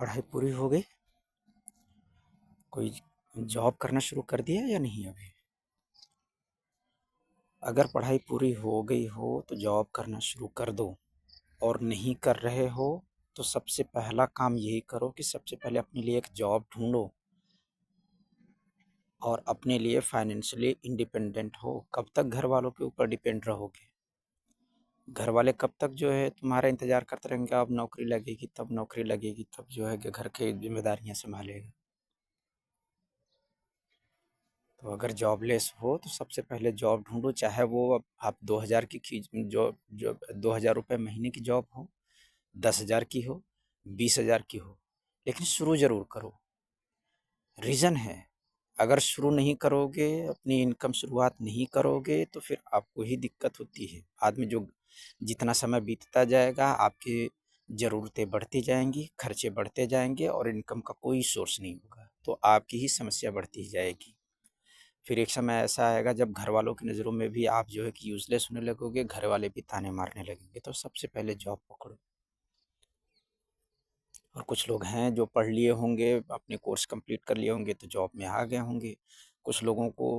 पढ़ाई पूरी हो गई? कोई जॉब करना शुरू कर दिया या नहीं अभी? अगर पढ़ाई पूरी हो गई हो तो जॉब करना शुरू कर दो, और नहीं कर रहे हो तो सबसे पहला काम यही करो कि सबसे पहले अपने लिए एक जॉब ढूंढो और अपने लिए फाइनेंशियली इंडिपेंडेंट हो। कब तक घर वालों के ऊपर डिपेंड रहोगे? घर वाले कब तक जो है तुम्हारा इंतज़ार करते रहेंगे, अब नौकरी लगेगी तब नौकरी लगेगी तब जो है कि घर की जिम्मेदारियां संभालेगा। तो अगर जॉबलेस हो तो सबसे पहले जॉब ढूंढो, चाहे वो अब आप 2000 की जो जो 2000 रुपये महीने की जॉब हो, 10,000 की हो, 20,000 की हो, लेकिन शुरू ज़रूर करो। रीज़न है, अगर शुरू नहीं करोगे, अपनी इनकम शुरुआत नहीं करोगे तो फिर आपको ही दिक्कत होती है। आदमी जो जितना समय बीतता जाएगा आपकी ज़रूरतें बढ़ती जाएंगी, खर्चे बढ़ते जाएंगे और इनकम का कोई सोर्स नहीं होगा, तो आपकी ही समस्या बढ़ती जाएगी। फिर एक समय ऐसा आएगा जब घर वालों की नज़रों में भी आप जो है कि यूज़लेस होने लगोगे, घर वाले भी ताने मारने लगेंगे। तो सबसे पहले जॉब पकड़ो। और कुछ लोग हैं जो पढ़ लिए होंगे, अपने कोर्स कंप्लीट कर लिए होंगे तो जॉब में आ गए होंगे। कुछ लोगों को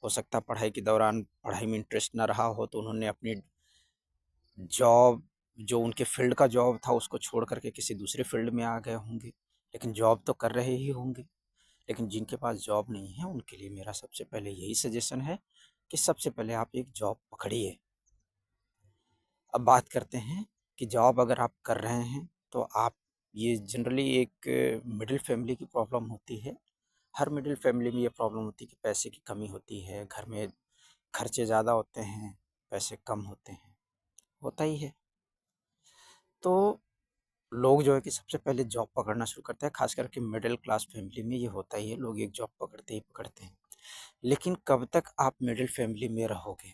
हो सकता है पढ़ाई के दौरान पढ़ाई में इंटरेस्ट ना रहा हो, तो उन्होंने अपनी जॉब, जो उनके फील्ड का जॉब था, उसको छोड़ करके किसी दूसरे फील्ड में आ गए होंगे, लेकिन जॉब तो कर रहे ही होंगे। लेकिन जिनके पास जॉब नहीं है उनके लिए मेरा सबसे पहले यही सजेशन है कि सबसे पहले आप एक जॉब पकड़िए। अब बात करते हैं कि जॉब अगर आप कर रहे हैं तो आप, ये जनरली एक मिडिल फैमिली की प्रॉब्लम होती है। हर मिडिल फैमिली में ये प्रॉब्लम होती है कि पैसे की कमी होती है, घर में खर्चे ज़्यादा होते हैं, पैसे कम होते हैं, होता ही है। तो लोग जो है कि सबसे पहले जॉब पकड़ना शुरू करते हैं, खास करके मिडिल क्लास फैमिली में ये होता ही है, लोग एक जॉब पकड़ते ही पकड़ते हैं। लेकिन कब तक आप मिडिल फैमिली में रहोगे?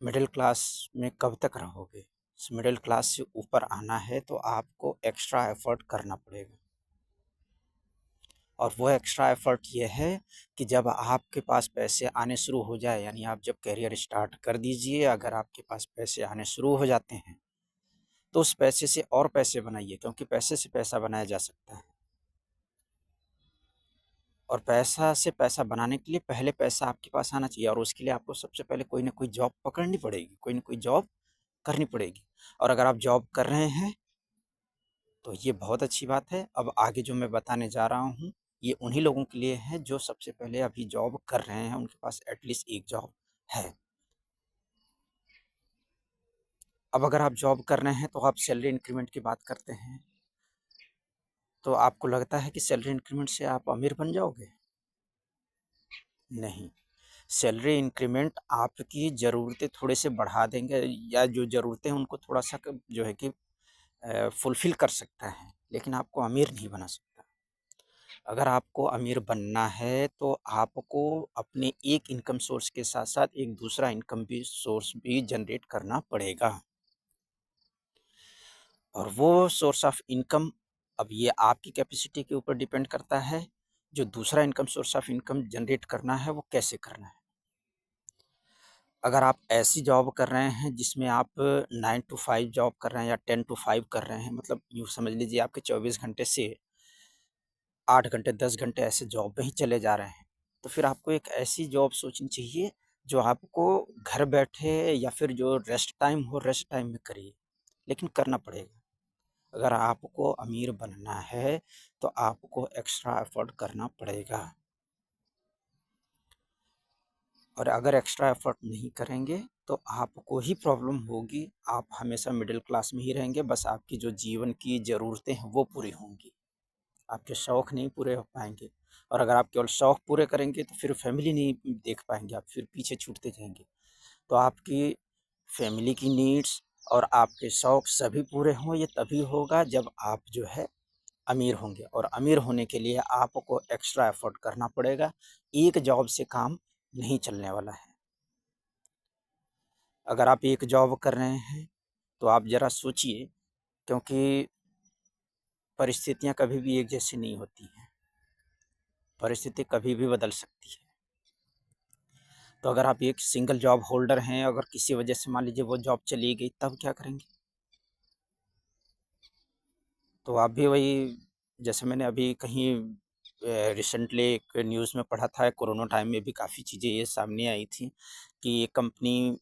मिडिल क्लास में कब तक रहोगे? मिडिल क्लास से ऊपर आना है तो आपको एक्स्ट्रा एफर्ट करना पड़ेगा। और वो एक्स्ट्रा एफर्ट ये है कि जब आपके पास पैसे आने शुरू हो जाए, यानी आप जब करियर स्टार्ट कर दीजिए, अगर आपके पास पैसे आने शुरू हो जाते हैं तो उस पैसे से और पैसे बनाइए, क्योंकि पैसे से पैसा बनाया जा सकता है। और पैसा से पैसा बनाने के लिए पहले पैसा आपके पास आना चाहिए, और उसके लिए आपको सबसे पहले कोई ना कोई जॉब पकड़नी पड़ेगी, कोई ना कोई जॉब करनी पड़ेगी। और अगर आप जॉब कर रहे हैं तो ये बहुत अच्छी बात है। अब आगे जो मैं बताने जा रहा हूँ ये उन्हीं लोगों के लिए है जो सबसे पहले अभी जॉब कर रहे हैं, उनके पास एटलीस्ट एक जॉब है। अब अगर आप जॉब कर रहे हैं तो आप सैलरी इंक्रीमेंट की बात करते हैं, तो आपको लगता है कि सैलरी इंक्रीमेंट से आप अमीर बन जाओगे? नहीं। सैलरी इंक्रीमेंट आपकी ज़रूरतें थोड़े से बढ़ा देंगे, या जो ज़रूरतें हैं उनको थोड़ा सा जो है कि फुलफ़िल कर सकता है, लेकिन आपको अमीर नहीं बना सकता। अगर आपको अमीर बनना है तो आपको अपने एक इनकम सोर्स के साथ-साथ एक दूसरा इनकम भी सोर्स भी जनरेट करना पड़ेगा। और वो सोर्स ऑफ इनकम, अब ये आपकी कैपेसिटी के ऊपर डिपेंड करता है, जो दूसरा income source of income generate करना है वो कैसे करना है। अगर आप ऐसी जॉब कर रहे हैं जिसमें आप 9 टू 5 जॉब कर रहे हैं या 10 टू 5 कर रहे हैं, मतलब यूँ समझ लीजिए आपके 24 घंटे से 8 घंटे 10 घंटे ऐसे जॉब में ही चले जा रहे हैं, तो फिर आपको एक ऐसी जॉब सोचनी चाहिए जो आपको घर बैठे, या फिर जो रेस्ट टाइम हो रेस्ट टाइम में करिए, लेकिन करना पड़ेगा। अगर आपको अमीर बनना है तो आपको एक्स्ट्रा एफर्ट करना पड़ेगा, और अगर एक्स्ट्रा एफर्ट नहीं करेंगे तो आपको ही प्रॉब्लम होगी। आप हमेशा मिडिल क्लास में ही रहेंगे, बस आपकी जो जीवन की ज़रूरतें हैं वो पूरी होंगी, आपके शौक़ नहीं पूरे हो पाएँगे। और अगर आप केवल शौक़ पूरे करेंगे तो फिर फैमिली नहीं देख पाएँगे आप, फिर पीछे छूटते जाएँगे। तो आपकी फैमिली की नीड्स और आपके शौक़ सभी पूरे हों, ये तभी होगा जब आप जो है अमीर होंगे, और अमीर होने के लिए आपको एक्स्ट्रा एफ़र्ट करना पड़ेगा। एक जॉब से काम नहीं चलने वाला है। अगर आप एक जॉब कर रहे हैं तो आप ज़रा सोचिए, क्योंकि परिस्थितियाँ कभी भी एक जैसी नहीं होती हैं। परिस्थिति कभी भी बदल सकती है। तो अगर आप एक सिंगल जॉब होल्डर हैं, अगर किसी वजह से मान लीजिए वो जॉब चली गई, तब क्या करेंगे? तो आप भी वही, जैसे मैंने अभी कहीं रिसेंटली एक न्यूज़ में पढ़ा था, कोरोना टाइम में भी काफ़ी चीज़ें ये सामने आई थी कि एक कंपनी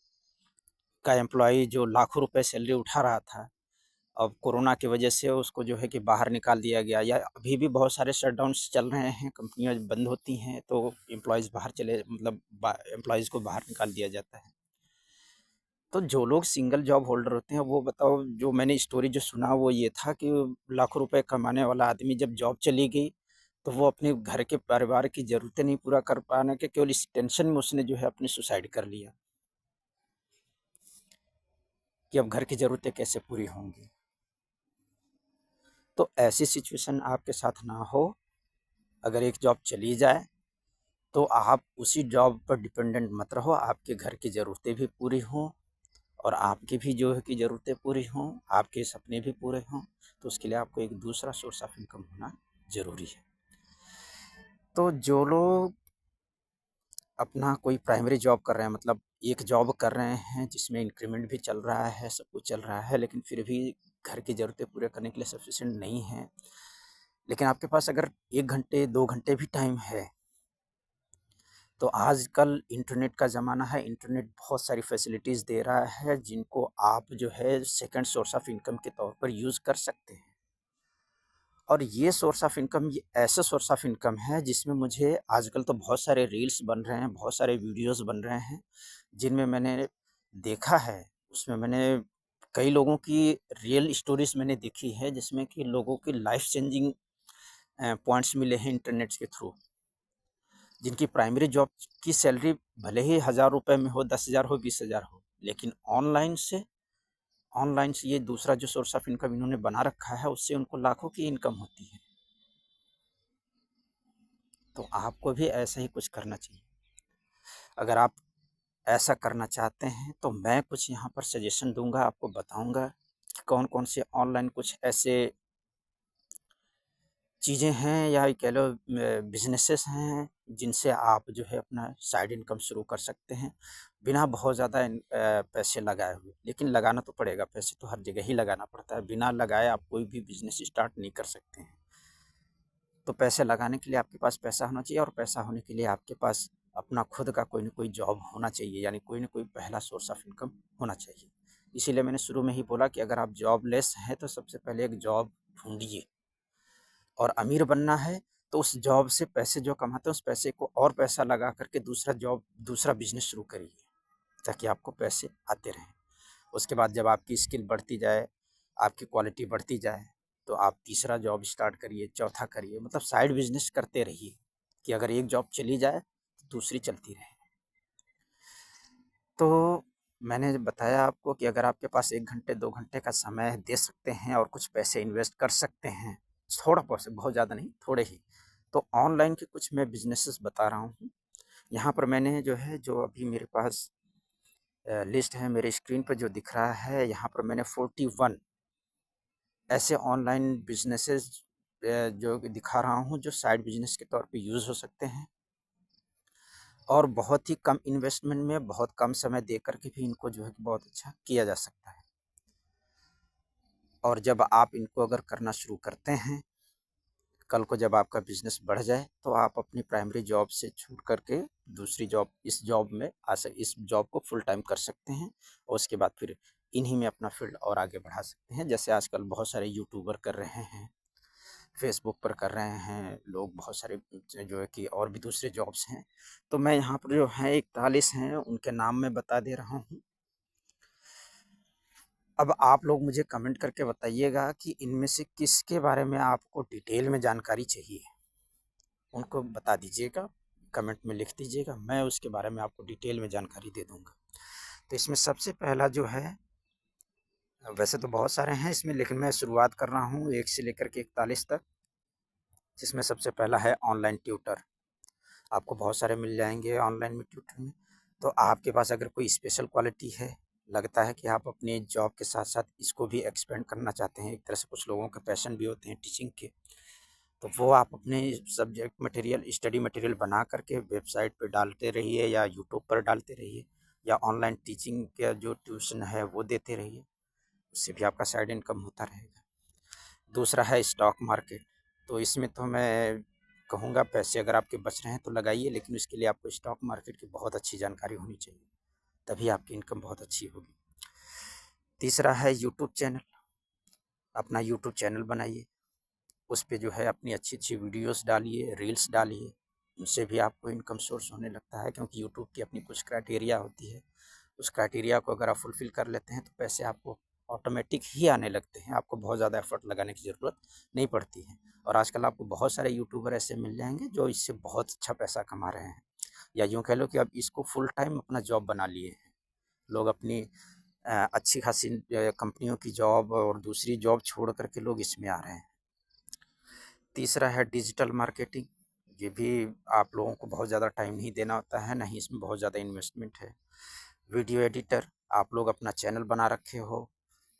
का एम्प्लॉय जो लाखों रुपए सैलरी उठा रहा था, अब कोरोना की वजह से उसको जो है कि बाहर निकाल दिया गया, या अभी भी बहुत सारे शटडाउन्स चल रहे हैं, कंपनियां बंद होती हैं तो एम्प्लॉयज़ बाहर चले, मतलब एम्प्लॉयज़ को बाहर निकाल दिया जाता है। तो जो लोग सिंगल जॉब होल्डर होते हैं, वो बताओ, जो मैंने स्टोरी जो सुना वो ये था कि लाखों रुपए कमाने वाला आदमी जब जॉब चली गई, तो वो अपने घर के परिवार की ज़रूरतें नहीं पूरा कर पाने के केवल इस टेंशन में उसने जो है अपनी सुसाइड कर लिया कि अब घर की ज़रूरतें कैसे पूरी होंगी। तो ऐसी सिचुएशन आपके साथ ना हो। अगर एक जॉब चली जाए तो आप उसी जॉब पर डिपेंडेंट मत रहो, आपके घर की ज़रूरतें भी पूरी हों और आपकी भी जो है कि ज़रूरतें पूरी हों, आपके सपने भी पूरे हों। तो उसके लिए आपको एक दूसरा सोर्स ऑफ इनकम होना ज़रूरी है। तो जो लोग अपना कोई प्राइमरी जॉब कर रहे हैं, मतलब एक जॉब कर रहे हैं जिसमें इंक्रीमेंट भी चल रहा है, सब कुछ चल रहा है, लेकिन फिर भी घर की ज़रूरतें पूरे करने के लिए सफिशिएंट नहीं है, लेकिन आपके पास अगर 1 घंटे 2 घंटे भी टाइम है, तो आजकल इंटरनेट का ज़माना है, इंटरनेट बहुत सारी फैसिलिटीज़ दे रहा है जिनको आप जो है सेकंड सोर्स ऑफ इनकम के तौर पर यूज़ कर सकते हैं। और ये सोर्स ऑफ इनकम, ये ऐसा सोर्स ऑफ इनकम है जिसमें मुझे आजकल तो बहुत सारे रील्स बन रहे हैं, बहुत सारे वीडियोज़ बन रहे हैं, जिनमें मैंने देखा है, उसमें मैंने कई लोगों की रियल स्टोरीज़ मैंने देखी है जिसमें कि लोगों की लाइफ़ चेंजिंग पॉइंट्स मिले हैं इंटरनेट के थ्रू। जिनकी प्राइमरी जॉब की सैलरी भले ही 1000 रुपए में हो, 10,000 हो, 20,000 हो, लेकिन ऑनलाइन से ये दूसरा जो सोर्स ऑफ इनकम इन्होंने बना रखा है, उससे उनको लाखों की इनकम होती है। तो आपको भी ऐसा ही कुछ करना चाहिए। अगर आप ऐसा करना चाहते हैं तो मैं कुछ यहाँ पर सजेशन दूँगा, आपको बताऊँगा कि कौन-कौन से ऑनलाइन कुछ ऐसे चीज़ें हैं, या ये कह लो बिज़नेसेस हैं, जिनसे आप जो है अपना साइड इनकम शुरू कर सकते हैं, बिना बहुत ज़्यादा पैसे लगाए हुए। लेकिन लगाना तो पड़ेगा, पैसे तो हर जगह ही लगाना पड़ता है, बिना लगाए आप कोई भी बिज़नेस स्टार्ट नहीं कर सकते हैं। तो पैसे लगाने के लिए आपके पास पैसा होना चाहिए, और पैसा होने के लिए आपके पास अपना खुद का कोई न कोई जॉब होना चाहिए, यानी कोई न कोई पहला सोर्स ऑफ इनकम होना चाहिए। इसीलिए मैंने शुरू में ही बोला कि अगर आप जॉबलेस हैं तो सबसे पहले एक जॉब ढूँढिए, और अमीर बनना है तो उस जॉब से पैसे जो कमाते हैं उस पैसे को और पैसा लगा करके दूसरा बिज़नेस शुरू करिए, ताकि आपको पैसे आते रहें। उसके बाद जब आपकी स्किल बढ़ती जाए, आपकी क्वालिटी बढ़ती जाए, तो आप तीसरा जॉब स्टार्ट करिए, चौथा करिए, मतलब साइड बिज़नेस करते रहिए कि अगर एक जॉब चली जाए तो दूसरी चलती रहे। तो मैंने बताया आपको कि अगर आपके पास 1 घंटे 2 घंटे का समय दे सकते हैं और कुछ पैसे इन्वेस्ट कर सकते हैं, थोड़ा बहुत, बहुत ज़्यादा नहीं, थोड़े ही, तो ऑनलाइन के कुछ मैं बिज़नेसेस बता रहा हूँ। यहाँ पर मैंने जो है, जो अभी मेरे पास लिस्ट है, मेरे स्क्रीन पर जो दिख रहा है, यहाँ पर मैंने 41 ऐसे ऑनलाइन बिज़नेसेस जो दिखा रहा हूँ, जो साइड बिज़नेस के तौर पे यूज़ हो सकते हैं, और बहुत ही कम इन्वेस्टमेंट में बहुत कम समय दे करके भी इनको जो है कि बहुत अच्छा किया जा सकता है। और जब आप इनको अगर करना शुरू करते हैं, कल को जब आपका बिज़नेस बढ़ जाए, तो आप अपनी प्राइमरी जॉब से छूट करके दूसरी जॉब, इस जॉब को फुल टाइम कर सकते हैं, और उसके बाद फिर इन्हीं में अपना फ़ील्ड और आगे बढ़ा सकते हैं। जैसे आजकल बहुत सारे यूट्यूबर कर रहे हैं, फेसबुक पर कर रहे हैं लोग, बहुत सारे जो है कि और भी दूसरे जॉब्स हैं। तो मैं यहाँ पर जो हैं 41 हैं, उनके नाम मैं बता दे रहा हूँ। अब आप लोग मुझे कमेंट करके बताइएगा कि इनमें से किसके बारे में आपको डिटेल में जानकारी चाहिए, उनको बता दीजिएगा, कमेंट में लिख दीजिएगा, मैं उसके बारे में आपको डिटेल में जानकारी दे दूँगा। तो इसमें सबसे पहला जो है, वैसे तो बहुत सारे हैं इसमें, लेकिन मैं शुरुआत कर रहा हूँ 1 से लेकर के 41 तक, जिसमें सबसे पहला है ऑनलाइन ट्यूटर। आपको बहुत सारे मिल जाएँगे ऑनलाइन में ट्यूटर में। तो आपके पास अगर कोई स्पेशल क्वालिटी है, लगता है कि आप अपने जॉब के साथ-साथ इसको भी एक्सपेंड करना चाहते हैं, एक तरह से कुछ लोगों के पैशन भी होते हैं टीचिंग के, तो वो आप अपने सब्जेक्ट मटेरियल, स्टडी मटेरियल बना करके वेबसाइट पे डालते रहिए, या यूट्यूब पर डालते रहिए, या ऑनलाइन टीचिंग का जो ट्यूशन है वो देते रहिए, उससे भी आपका साइड इनकम होता रहेगा। दूसरा है स्टॉक मार्केट। तो इसमें तो मैं कहूँगा पैसे अगर आपके बच रहे हैं तो लगाइए, लेकिन उसके लिए आपको स्टॉक मार्केट की बहुत अच्छी जानकारी होनी चाहिए, तभी आपकी इनकम बहुत अच्छी होगी। तीसरा है यूट्यूब चैनल। अपना यूट्यूब चैनल बनाइए, उस पे जो है अपनी अच्छी-अच्छी वीडियोस डालिए, रील्स डालिए, उससे भी आपको इनकम सोर्स होने लगता है, क्योंकि यूट्यूब की अपनी कुछ क्राइटेरिया होती है। उस क्राइटेरिया को अगर आप फुलफ़िल कर लेते हैं तो पैसे आपको ऑटोमेटिक ही आने लगते हैं, आपको बहुत ज़्यादा एफ़र्ट लगाने की ज़रूरत नहीं पड़ती है। और आजकल आपको बहुत सारे यूट्यूबर ऐसे मिल जाएँगे जो इससे बहुत अच्छा पैसा कमा रहे हैं, या यूँ कह लो कि अब इसको फुल टाइम अपना जॉब बना लिए हैं। लोग अपनी अच्छी खासी कंपनियों की जॉब और दूसरी जॉब छोड़ कर के लोग इसमें आ रहे हैं। तीसरा है डिजिटल मार्केटिंग। ये भी आप लोगों को बहुत ज़्यादा टाइम नहीं देना होता है, ना ही इसमें बहुत ज़्यादा इन्वेस्टमेंट है। वीडियो एडिटर, आप लोग अपना चैनल बना रखे हो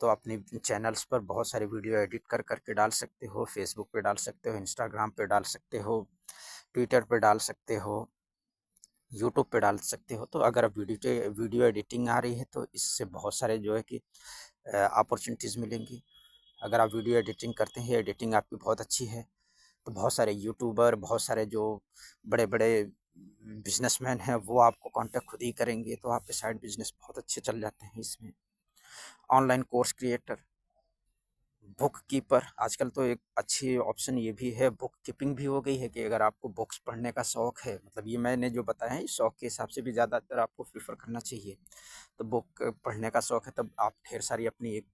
तो अपने चैनल्स पर बहुत सारे वीडियो एडिट कर कर के डाल सकते हो, फेसबुक पे डाल सकते हो, इंस्टाग्राम पे डाल सकते हो, ट्विटर पे डाल सकते हो, यूट्यूब पे डाल सकते हो। तो अगर आप वीडियो एडिटिंग आ रही है तो इससे बहुत सारे जो है कि अपॉर्चुनिटीज़ मिलेंगी। अगर आप वीडियो एडिटिंग करते हैं, एडिटिंग आपकी बहुत अच्छी है, तो बहुत सारे यूट्यूबर, बहुत सारे जो बड़े-बड़े बिज़नेसमैन हैं वो आपको कॉन्टैक्ट खुद ही करेंगे, तो आपके साइड बिज़नेस बहुत अच्छे चल जाते हैं इसमें। Online course creator, book keeper, आजकल तो एक अच्छी ऑप्शन ये भी है, बुक कीपिंग भी हो गई है कि अगर आपको बुक्स पढ़ने का शौक़ है, मतलब ये मैंने जो बताया है इस शौक़ के हिसाब से भी ज़्यादातर आपको प्रेफ़र करना चाहिए। तो बुक पढ़ने का शौक़ है तब आप ढेर सारी अपनी एक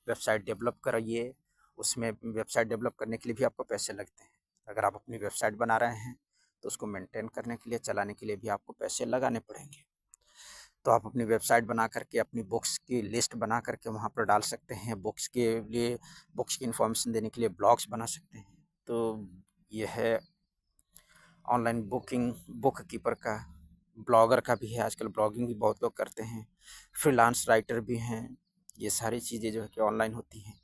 वेबसाइट डेवलप कराइए, उसमें वेबसाइट डेवलप करने के लिए भी आपको पैसे लगते हैं। अगर आप अपनी वेबसाइट बना रहे हैं तो उसको मेंटेन करने के लिए, चलाने के लिए भी आपको पैसे लगाने पड़ेंगे। तो आप अपनी वेबसाइट बना करके अपनी बुक्स की लिस्ट बना करके वहाँ पर डाल सकते हैं। बुक्स के लिए, बुक्स की इन्फॉर्मेशन देने के लिए ब्लॉग्स बना सकते हैं। तो ये है ऑनलाइन बुक कीपर का। ब्लॉगर का भी है, आजकल ब्लॉगिंग भी बहुत लोग करते हैं। फ्रीलांस राइटर भी हैं। ये सारी चीज़ें जो है कि ऑनलाइन होती हैं।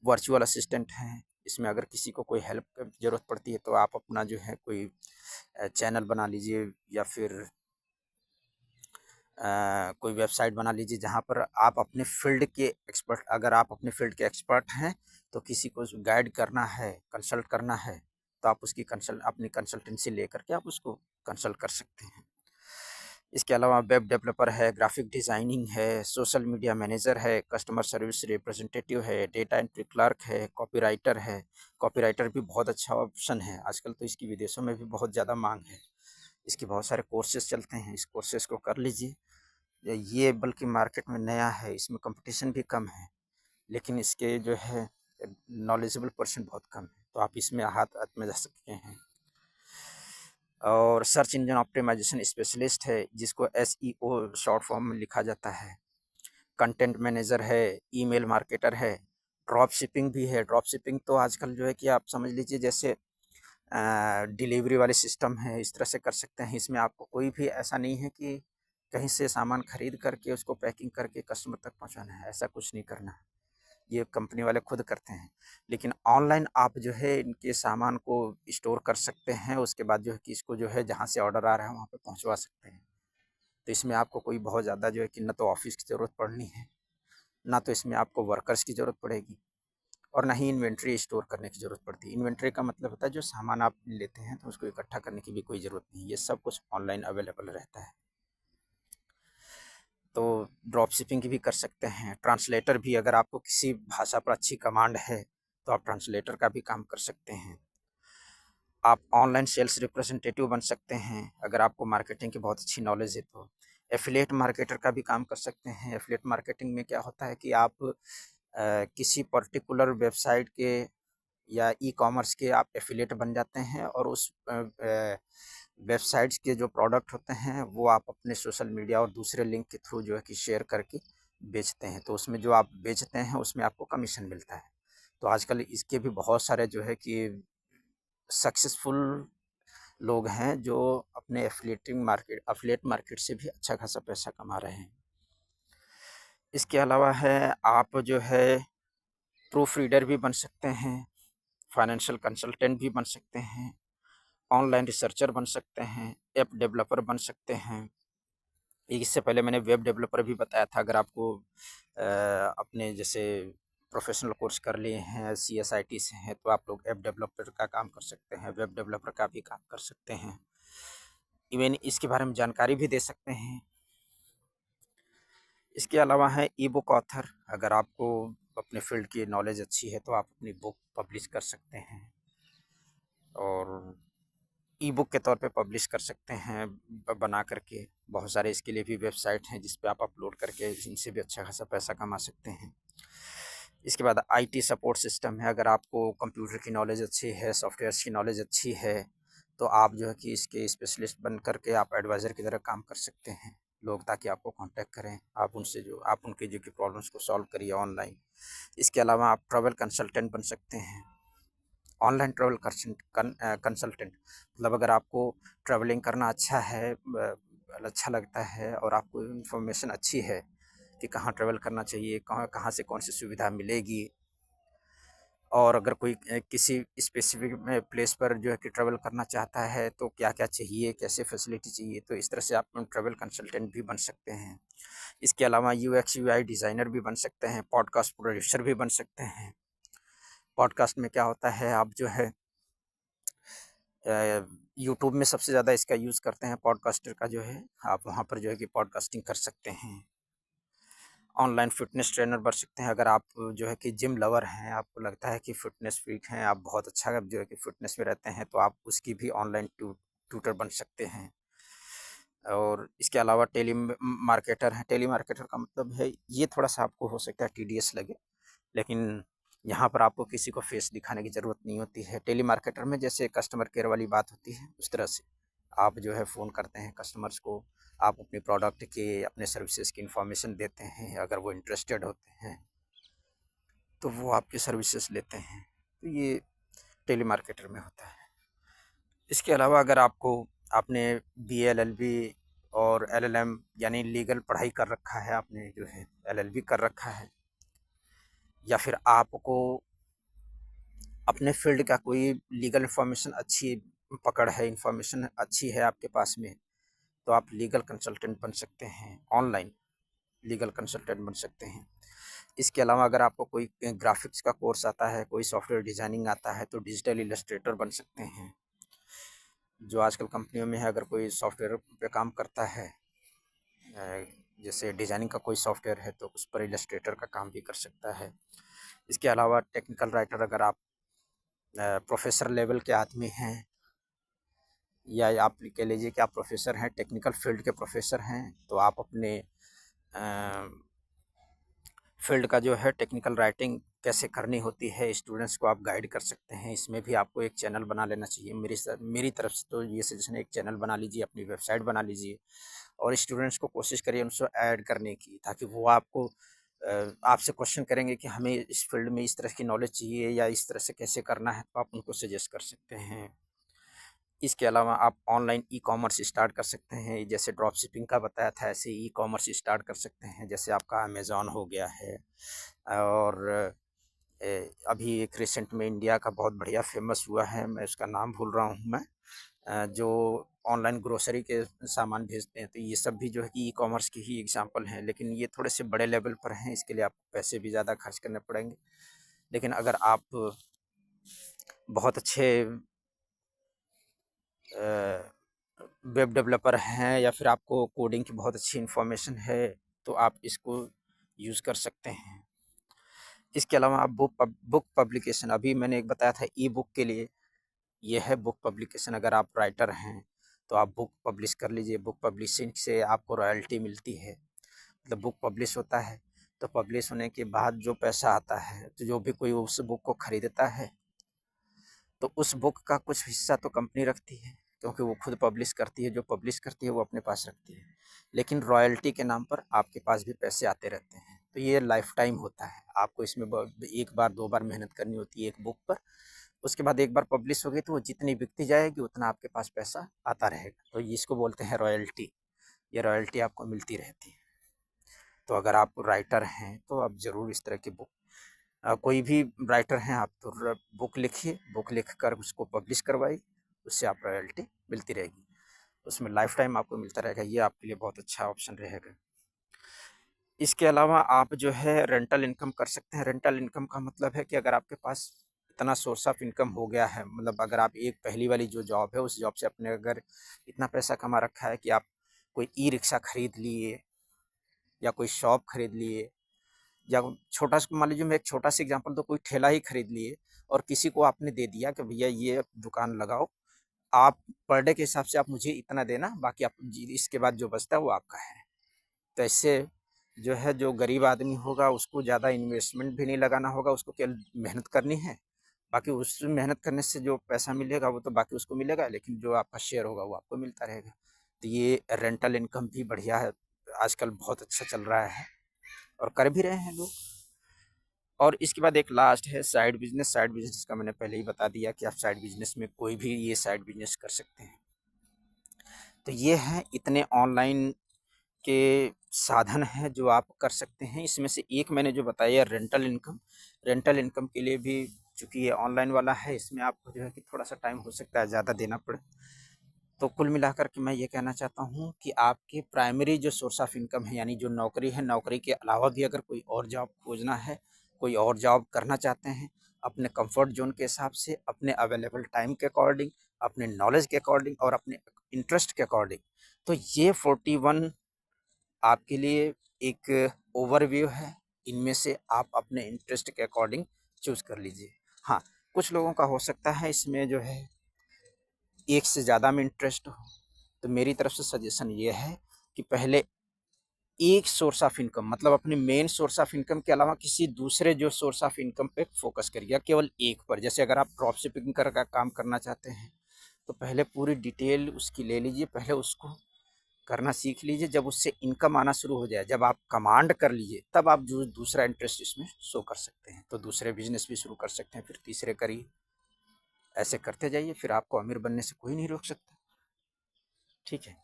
वर्चुअल असिस्टेंट हैं, इसमें अगर किसी को कोई हेल्प की ज़रूरत पड़ती है तो आप अपना जो है कोई चैनल बना लीजिए, या फिर कोई वेबसाइट बना लीजिए जहाँ पर आप अपने फ़ील्ड के एक्सपर्ट, अगर आप अपने फ़ील्ड के एक्सपर्ट हैं तो किसी को गाइड करना है, कंसल्ट करना है, तो आप उसकी अपनी कंसल्टेंसी लेकर के आप उसको कंसल्ट कर सकते हैं। इसके अलावा वेब डेवलपर है, ग्राफिक डिज़ाइनिंग है, सोशल मीडिया मैनेजर है, कस्टमर सर्विस रिप्रेजेंटेटिव है, डेटा एंट्री क्लर्क है, कॉपीराइटर है। कॉपीराइटर भी बहुत अच्छा ऑप्शन है, आजकल तो इसकी विदेशों में भी बहुत ज़्यादा मांग है। इसके बहुत सारे कोर्सेज़ चलते हैं, इस कोर्सेज़ को कर लीजिए। ये बल्कि मार्केट में नया है, इसमें कंपटीशन भी कम है, लेकिन इसके जो है नॉलेजेबल पर्सन बहुत कम है, तो आप इसमें हाथ आजमा सकते हैं। और सर्च इंजन ऑप्टिमाइजेशन स्पेशलिस्ट है, जिसको एसईओ शॉर्ट फॉर्म में लिखा जाता है। कंटेंट मैनेजर है, ईमेल मार्केटर है, ड्रॉप शिपिंग भी है। ड्रॉप शिपिंग तो आजकल जो है कि आप समझ लीजिए जैसे डिलीवरी वाले सिस्टम है, इस तरह से कर सकते हैं। इसमें आपको कोई भी ऐसा नहीं है कि कहीं से सामान खरीद करके उसको पैकिंग करके कस्टमर तक पहुंचाना है, ऐसा कुछ नहीं करना है, ये कंपनी वाले खुद करते हैं। लेकिन ऑनलाइन आप जो है इनके सामान को स्टोर कर सकते हैं, उसके बाद जो है कि इसको जो है जहाँ से ऑर्डर आ रहा है वहाँ पे पहुँचवा सकते हैं। तो इसमें आपको कोई बहुत ज़्यादा जो है कि ना तो ऑफिस की ज़रूरत पड़नी है, ना तो इसमें आपको वर्कर्स की ज़रूरत पड़ेगी, और ना ही इन्वेंट्री स्टोर करने की ज़रूरत पड़ती है। इन्वेंट्री का मतलब होता है जो सामान आप लेते हैं तो उसको इकट्ठा करने की भी कोई ज़रूरत नहीं, ये सब कुछ ऑनलाइन अवेलेबल रहता है। तो ड्रॉप शिपिंग की भी कर सकते हैं। ट्रांसलेटर भी, अगर आपको किसी भाषा पर अच्छी कमांड है तो आप ट्रांसलेटर का भी काम कर सकते हैं। आप ऑनलाइन सेल्स रिप्रेजेंटेटिव बन सकते हैं, अगर आपको मार्केटिंग की बहुत अच्छी नॉलेज है तो। एफिलिएट मार्केटर का भी काम कर सकते हैं। एफिलिएट मार्केटिंग में क्या होता है कि आप किसी पर्टिकुलर वेबसाइट के या ई-कॉमर्स के आप एफिलिएट बन जाते हैं, और उस वेबसाइट्स के जो प्रोडक्ट होते हैं वो आप अपने सोशल मीडिया और दूसरे लिंक के थ्रू जो है कि शेयर करके बेचते हैं, तो उसमें जो आप बेचते हैं उसमें आपको कमीशन मिलता है। तो आजकल इसके भी बहुत सारे जो है कि सक्सेसफुल लोग हैं जो अपने एफिलिएट मार्केट से भी अच्छा खासा पैसा कमा रहे हैं। इसके अलावा है, आप जो है प्रूफ रीडर भी बन सकते हैं, फाइनेंशियल कंसल्टेंट भी बन सकते हैं, ऑनलाइन रिसर्चर बन सकते हैं, ऐप डेवलपर बन सकते हैं। इससे पहले मैंने वेब डेवलपर भी बताया था। अगर आपको अपने जैसे प्रोफेशनल कोर्स कर लिए हैं, CSIT से हैं, तो आप लोग ऐप डेवलपर का काम कर सकते हैं, वेब डेवलपर का भी काम कर सकते हैं। इवन इसके बारे में जानकारी भी दे सकते हैं। इसके अलावा है ई बुक ऑथर। अगर आपको अपने फील्ड की नॉलेज अच्छी है तो आप अपनी बुक पब्लिश कर सकते हैं और ई बुक के तौर पे पब्लिश कर सकते हैं बना करके। बहुत सारे इसके लिए भी वेबसाइट हैं जिस पे आप अपलोड करके इनसे भी अच्छा खासा पैसा कमा सकते हैं। इसके बाद IT सपोर्ट सिस्टम है। अगर आपको कंप्यूटर की नॉलेज अच्छी है, सॉफ्टवेयर्स की नॉलेज अच्छी है, तो आप जो है कि इसके स्पेशलिस्ट बन करके आप एडवाइज़र की तरह काम कर सकते हैं। लोग ताकि आपको कांटेक्ट करें, आप उनसे जो आप उनके जो कि प्रॉब्लम्स को सॉल्व करिए ऑनलाइन। इसके अलावा आप ट्रैवल कंसल्टेंट बन सकते हैं, ऑनलाइन ट्रैवल कंसल्टेंट। मतलब अगर आपको ट्रैवलिंग करना अच्छा है, अच्छा लगता है और आपको इन्फॉर्मेशन अच्छी है कि कहाँ ट्रैवल करना चाहिए, कहाँ कहाँ से कौन सी सुविधा मिलेगी, और अगर कोई किसी स्पेसिफिक प्लेस पर जो है कि ट्रैवल करना चाहता है तो क्या क्या चाहिए, कैसे फैसिलिटी चाहिए, तो इस तरह से आप ट्रैवल कंसल्टेंट भी बन सकते हैं। इसके अलावा UX UI डिज़ाइनर भी बन सकते हैं, पॉडकास्ट प्रोड्यूसर भी बन सकते हैं। पॉडकास्ट में क्या होता है, आप जो है यूट्यूब में सबसे ज़्यादा इसका यूज़ करते हैं पॉडकास्टर का जो है, आप वहाँ पर जो है कि पॉडकास्टिंग कर सकते हैं। ऑनलाइन फ़िटनेस ट्रेनर बन सकते हैं। अगर आप जो है कि जिम लवर हैं, आपको लगता है कि फ़िटनेस फ्रीक हैं, आप बहुत अच्छा जो है कि फ़िटनेस में रहते हैं, तो आप उसकी भी ऑनलाइन ट्यूटर बन सकते हैं। और इसके अलावा मार्केटर हैं। मार्केटर का मतलब है, ये थोड़ा-सा आपको हो सकता है टीडियस लगे, लेकिन यहाँ पर आपको किसी को फेस दिखाने की ज़रूरत नहीं होती है। मार्केटर में जैसे कस्टमर केयर वाली बात होती है, उस तरह से आप जो है फ़ोन करते हैं कस्टमर्स को, आप अपने प्रोडक्ट के, अपने सर्विसेज की इन्फॉर्मेशन देते हैं। अगर वो इंटरेस्टेड होते हैं तो वो आपकी सर्विसेज लेते हैं। तो ये टेलीमार्केटर में होता है। इसके अलावा अगर आपने BA LLB और LLM यानी लीगल पढ़ाई कर रखा है, आपने जो है LLB कर रखा है, या फिर आपको अपने फील्ड का कोई लीगल इन्फॉर्मेशन अच्छी पकड़ है, इन्फॉर्मेशन अच्छी है आपके पास में, तो आप लीगल कंसल्टेंट बन सकते हैं, ऑनलाइन लीगल कंसल्टेंट बन सकते हैं। इसके अलावा अगर आपको कोई ग्राफिक्स का कोर्स आता है, कोई सॉफ्टवेयर डिज़ाइनिंग आता है, तो डिजिटल इलस्ट्रेटर बन सकते हैं। जो आजकल कंपनियों में है, अगर कोई सॉफ्टवेयर पे काम करता है, जैसे डिज़ाइनिंग का कोई सॉफ्टवेयर है, तो उस पर इलस्ट्रेटर का काम भी कर सकता है। इसके अलावा टेक्निकल राइटर, अगर आप प्रोफेसर लेवल के आदमी हैं, या आप कह लीजिए कि आप प्रोफेसर हैं, टेक्निकल फील्ड के प्रोफेसर हैं, तो आप अपने फील्ड का जो है टेक्निकल राइटिंग कैसे करनी होती है, स्टूडेंट्स को आप गाइड कर सकते हैं। इसमें भी आपको एक चैनल बना लेना चाहिए। मेरी तरफ से तो ये सजेशन है, एक चैनल बना लीजिए, अपनी वेबसाइट बना लीजिए और स्टूडेंट्स को कोशिश करिए उनको ऐड करने की, ताकि वो आपको आपसे क्वेश्चन करेंगे कि हमें इस फील्ड में इस तरह की नॉलेज चाहिए या इस तरह से कैसे करना है, तो आप उनको सजेस्ट कर सकते हैं। इसके अलावा आप ऑनलाइन ई-कॉमर्स स्टार्ट कर सकते हैं। जैसे ड्रॉप शिपिंग का बताया था, ऐसे ई-कॉमर्स स्टार्ट कर सकते हैं। जैसे आपका अमेज़न हो गया है, और अभी एक रिसेंट में इंडिया का बहुत बढ़िया फेमस हुआ है, मैं उसका नाम भूल रहा हूँ मैं, जो ऑनलाइन ग्रोसरी के सामान भेजते हैं। तो ये सब भी जो है कि ई-कॉमर्स की ही एग्जांपल हैं, लेकिन ये थोड़े से बड़े लेवल पर हैं, इसके लिए आपको पैसे भी ज़्यादा खर्च करने पड़ेंगे। लेकिन अगर आप बहुत अच्छे वेब डेवलपर हैं, या फिर आपको कोडिंग की बहुत अच्छी इन्फॉर्मेशन है, तो आप इसको यूज़ कर सकते हैं। इसके अलावा आप बुक पब्लिकेशन, अभी मैंने एक बताया था ई बुक के लिए, ये है बुक पब्लिकेशन। अगर आप राइटर हैं तो आप बुक पब्लिश कर लीजिए। बुक पब्लिशिंग से आपको रॉयल्टी मिलती है। मतलब बुक पब्लिश होता है, तो पब्लिश होने के बाद जो पैसा आता है, तो जो भी कोई उस बुक को खरीदता है, तो उस बुक का कुछ हिस्सा तो कंपनी रखती है, क्योंकि वो खुद पब्लिश करती है। जो पब्लिश करती है वो अपने पास रखती है, लेकिन रॉयल्टी के नाम पर आपके पास भी पैसे आते रहते हैं। तो ये लाइफ टाइम होता है। आपको इसमें एक बार 2 बार मेहनत करनी होती है एक बुक पर। उसके बाद एक बार पब्लिश हो गई तो वो जितनी बिकती जाएगी उतना आपके पास पैसा आता रहेगा। तो इसको बोलते हैं रॉयल्टी। ये रॉयल्टी आपको मिलती रहती है। तो अगर आप राइटर हैं तो आप ज़रूर इस तरह की बुक, कोई भी राइटर हैं आप, तो बुक लिखिए, बुक लिख कर उसको पब्लिश करवाइए, उससे आप रॉयल्टी मिलती रहेगी। उसमें लाइफ टाइम आपको मिलता रहेगा। ये आपके लिए बहुत अच्छा ऑप्शन रहेगा। इसके अलावा आप जो है रेंटल इनकम कर सकते हैं। रेंटल इनकम का मतलब है कि अगर आपके पास इतना सोर्स ऑफ इनकम हो गया है, मतलब अगर आप एक पहली वाली जो जॉब है उस जॉब से अपने अगर इतना पैसा कमा रखा है कि आप कोई ई रिक्शा खरीद लिए या कोई शॉप खरीद लिए, या छोटा सा मान लीजिए, मैं एक छोटा सा एग्जांपल, तो कोई ठेला ही खरीद लिए और किसी को आपने दे दिया कि भैया ये दुकान लगाओ, आप पर डे के हिसाब से आप मुझे इतना देना, बाकी आप इसके बाद जो बचता है वो आपका है। तो इससे जो है, जो गरीब आदमी होगा उसको ज़्यादा इन्वेस्टमेंट भी नहीं लगाना होगा, उसको केवल मेहनत करनी है। बाकी उस मेहनत करने से जो पैसा मिलेगा वो तो बाकी उसको मिलेगा, लेकिन जो आपका शेयर होगा वो आपको मिलता रहेगा। तो ये रेंटल इनकम भी बढ़िया है, आजकल बहुत अच्छा चल रहा है और कर भी रहे हैं लोग। और इसके बाद एक लास्ट है साइड बिजनेस। साइड बिजनेस का मैंने पहले ही बता दिया कि आप साइड बिजनेस में कोई भी ये साइड बिजनेस कर सकते हैं। तो ये हैं इतने ऑनलाइन के साधन हैं जो आप कर सकते हैं। इसमें से एक मैंने जो बताया रेंटल इनकम, रेंटल इनकम के लिए भी चूंकि ये ऑनलाइन वाला है, इसमें आपको जो है कि थोड़ा सा टाइम हो सकता है ज़्यादा देना पड़े। तो कुल मिलाकर के मैं ये कहना चाहता हूँ कि आपके प्राइमरी जो सोर्स ऑफ इनकम है, यानी जो नौकरी है, नौकरी के अलावा भी अगर कोई और जॉब खोजना है, कोई और जॉब करना चाहते हैं अपने कंफर्ट जोन के हिसाब से, अपने अवेलेबल टाइम के अकॉर्डिंग, अपने नॉलेज के अकॉर्डिंग और अपने इंटरेस्ट के अकॉर्डिंग, तो ये 41 आपके लिए एक ओवरव्यू है। इनमें से आप अपने इंटरेस्ट के अकॉर्डिंग चूज़ कर लीजिए। हाँ, कुछ लोगों का हो सकता है इसमें जो है एक से ज़्यादा में इंटरेस्ट हो, तो मेरी तरफ से सजेशन ये है कि पहले एक सोर्स ऑफ इनकम, मतलब अपने मेन सोर्स ऑफ इनकम के अलावा किसी दूसरे जो सोर्स ऑफ इनकम पे फोकस करिए, केवल एक पर। जैसे अगर आप ड्रॉप शिपिंग का काम करना चाहते हैं तो पहले पूरी डिटेल उसकी ले लीजिए, पहले उसको करना सीख लीजिए। जब उससे इनकम आना शुरू हो जाए, जब आप कमांड कर लीजिए, तब आप जो दूसरा इंटरेस्ट इसमें शो कर सकते हैं। तो दूसरे बिजनेस भी शुरू कर सकते हैं, फिर तीसरे करिए, ऐसे करते जाइए, फिर आपको अमीर बनने से कोई नहीं रोक सकता। ठीक है,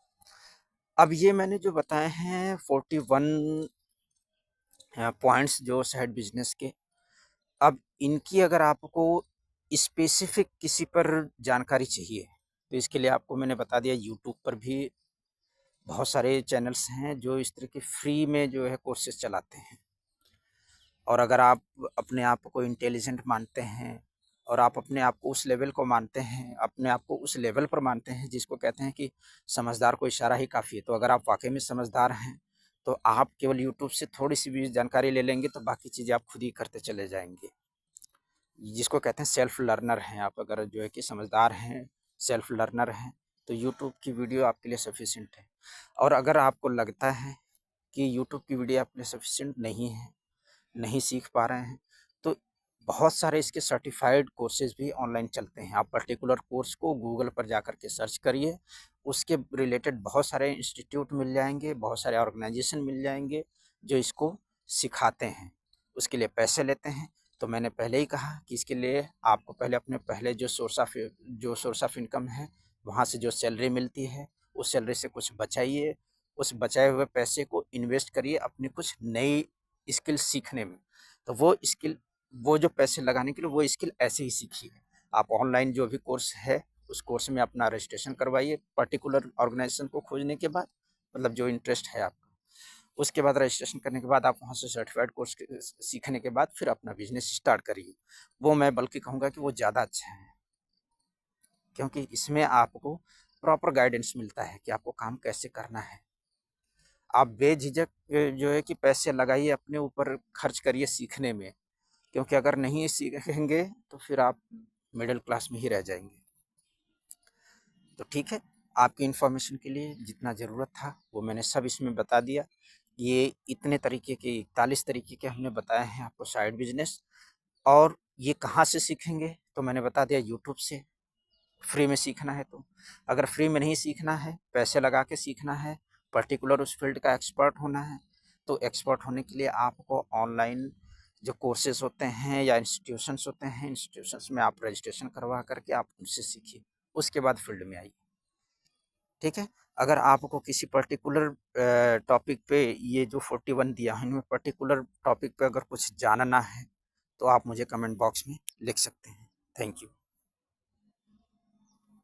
अब ये मैंने जो बताए हैं 41 पॉइंट्स जो साइड बिजनेस के, अब इनकी अगर आपको स्पेसिफिक किसी पर जानकारी चाहिए तो इसके लिए आपको मैंने बता दिया, यूट्यूब पर भी बहुत सारे चैनल्स हैं जो इस तरह के फ्री में जो है कोर्सेज चलाते हैं। और अगर आप अपने आप को इंटेलिजेंट मानते हैं और आप अपने आप को उस लेवल को मानते हैं, अपने आप को उस लेवल पर मानते हैं जिसको कहते हैं कि समझदार को इशारा ही काफ़ी है, तो अगर आप वाकई में समझदार हैं तो आप केवल यूट्यूब से थोड़ी सी भी जानकारी ले लेंगे तो बाकी चीज़ें आप खुद ही करते चले जाएंगे। जिसको कहते हैं सेल्फ लर्नर हैं आप, अगर जो है कि समझदार हैं, सेल्फ लर्नर हैं, तो यूट्यूब की वीडियो आपके लिए सफिशिएंट है। और अगर आपको लगता है कि यूट्यूब की वीडियो आपके लिए सफिशिएंट नहीं है, नहीं सीख पा रहे हैं, तो बहुत सारे इसके सर्टिफाइड कोर्सेज भी ऑनलाइन चलते हैं। आप पर्टिकुलर कोर्स को गूगल पर जाकर के सर्च करिए, उसके रिलेटेड बहुत सारे इंस्टीट्यूट मिल जाएंगे, बहुत सारे ऑर्गेनाइजेशन मिल जाएंगे जो इसको सिखाते हैं, उसके लिए पैसे लेते हैं। तो मैंने पहले ही कहा कि इसके लिए आपको पहले अपने पहले जो सोर्स ऑफ इनकम है, वहाँ से जो सैलरी मिलती है उस सैलरी से कुछ बचाइए, उस बचाए हुए पैसे को इन्वेस्ट करिए अपनी कुछ नई स्किल सीखने में। तो वो जो पैसे लगाने के लिए वो स्किल ऐसे ही सीखिए। आप ऑनलाइन जो भी कोर्स है उस कोर्स में अपना रजिस्ट्रेशन करवाइए पर्टिकुलर ऑर्गेनाइजेशन को खोजने के बाद, मतलब जो इंटरेस्ट है आपका। उसके बाद रजिस्ट्रेशन करने के बाद आप वहाँ से सर्टिफाइड कोर्स सीखने के बाद फिर अपना बिजनेस स्टार्ट करिए। वो मैं बल्कि कहूँगा कि वो ज़्यादा अच्छा है, क्योंकि इसमें आपको प्रॉपर गाइडेंस मिलता है कि आपको काम कैसे करना है। आप बेझिझक जो है कि पैसे लगाइए, अपने ऊपर खर्च करिए सीखने में, क्योंकि अगर नहीं सीखेंगे तो फिर आप मिडिल क्लास में ही रह जाएंगे। तो ठीक है, आपकी इन्फॉर्मेशन के लिए जितना ज़रूरत था वो मैंने सब इसमें बता दिया। ये इतने तरीके के 41 तरीके के हमने बताए हैं आपको साइड बिजनेस। और ये कहाँ से सीखेंगे तो मैंने बता दिया, यूट्यूब से। फ्री में सीखना है तो, अगर फ्री में नहीं सीखना है, पैसे लगा के सीखना है, पर्टिकुलर उस फील्ड का एक्सपर्ट होना है, तो एक्सपर्ट होने के लिए आपको ऑनलाइन जो कोर्सेज होते हैं या इंस्टीट्यूशंस होते हैं, इंस्टीट्यूशंस में आप रजिस्ट्रेशन करवा करके आप उनसे सीखिए, उसके बाद फील्ड में आइए। ठीक है, अगर आपको किसी पर्टिकुलर टॉपिक पे ये जो 41 दिया है इनमें पर्टिकुलर टॉपिक पे अगर कुछ जानना है तो आप मुझे कमेंट बॉक्स में लिख सकते हैं। Thank you.